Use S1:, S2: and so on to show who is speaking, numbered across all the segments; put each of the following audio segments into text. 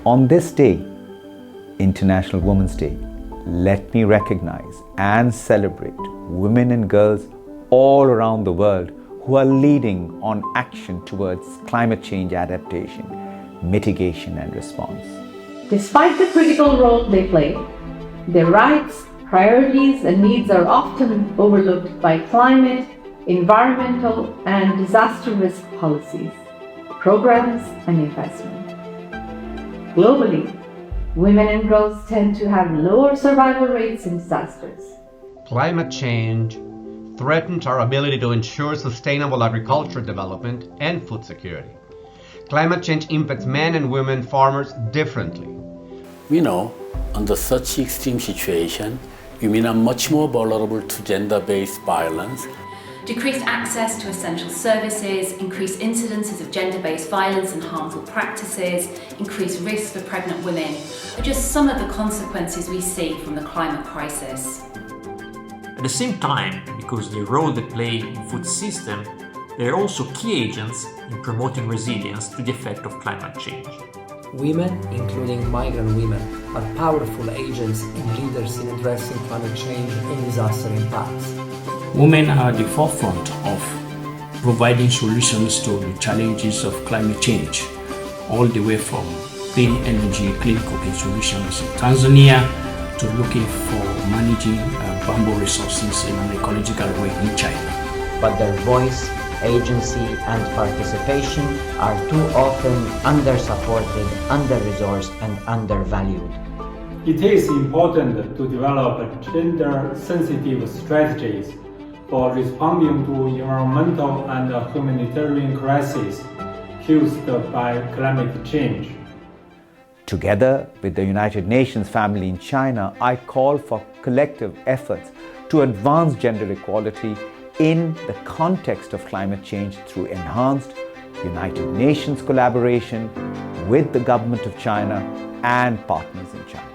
S1: On this day, International Women's Day, let me recognize and celebrate women and girls all around the world who are leading on action towards climate change adaptation, mitigation and response.
S2: Despite the critical role they play, their rights, priorities and needs are often overlooked by climate, environmental and disaster risk policies, programs and investment. Globally, women and girls tend to have lower survival rates in disasters.
S3: Climate change threatens our ability to ensure sustainable agricultural development and food security. Climate change impacts men and women farmers differently.
S4: We know, under such extreme situation, women are much more vulnerable to gender-based violence.
S5: Decreased access to essential services, increased incidences of gender-based violence and harmful practices, increased risk for pregnant women are just some of the consequences we see from the climate crisis.
S6: At the same time, because the role they play in the food system, they are also key agents in promoting resilience to the effect of climate change.
S7: Women, including migrant women, are powerful agents and leaders in addressing climate change and disaster impacts.
S8: Women are at the forefront of providing solutions to the challenges of climate change, all the way from clean energy, clean cooking solutions in Tanzania to looking for managing bamboo resources in an ecological way in China.
S9: But their voice, agency and participation are too often under-supported, under-resourced and undervalued.
S10: It is important to develop gender-sensitive strategies for responding to environmental and humanitarian crises caused by climate change.
S1: Together with the United Nations family in China, I call for collective efforts to advance gender equality in the context of climate change through enhanced United Nations collaboration with the government of China and partners in China.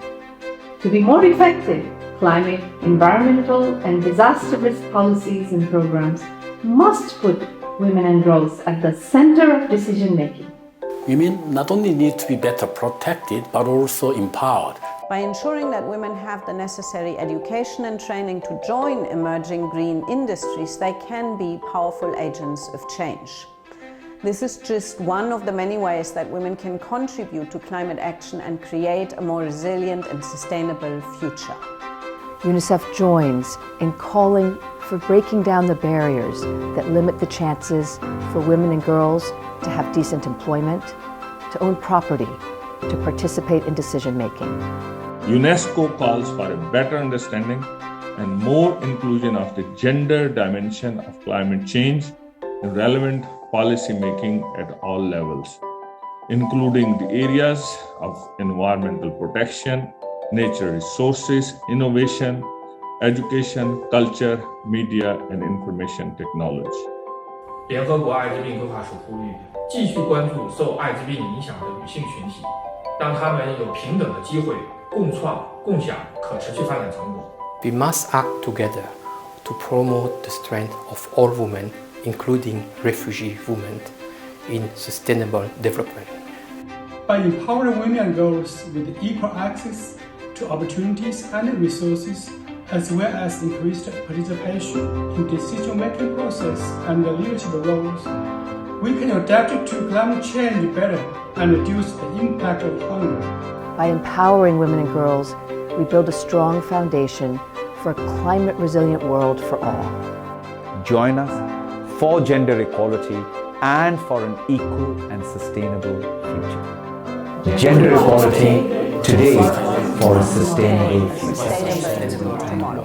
S2: To be more effective, climate, environmental and disaster risk policies and programs must put women and girls at the center of decision making.
S4: Women not only need to be better protected, but also empowered.
S11: By ensuring that women have the necessary education and training to join emerging green industries, they can be powerful agents of change. This is just one of the many ways that women can contribute to climate action and create a more resilient and sustainable future.
S12: UNICEF joins in calling for breaking down the barriers that limit the chances for women and girls to have decent employment, to own property, to participate in decision-making.
S13: UNESCO calls for a better understanding and more inclusion of the gender dimension of climate change in relevant policy making at all levels, including the areas of environmental protection, nature resources, innovation, education, culture, media, and information technology.
S14: 联合国艾滋病规划署呼吁，继续关注受艾滋病影响的女性群体，让她们有平等的机会，共创、共享可持续发展成果。
S15: We must act together to promote the strength of all women, including refugee women, in sustainable development.
S16: By empowering women and girls with equal access to opportunities and resources, as well as increased participation in decision-making process and leadership roles, we can adapt to climate change better and reduce the impact of hunger.
S12: By empowering women and girls, we build a strong foundation for a climate-resilient world for all.
S1: Join us for gender equality and for an equal and sustainable future. Gender equality today for a sustainable future.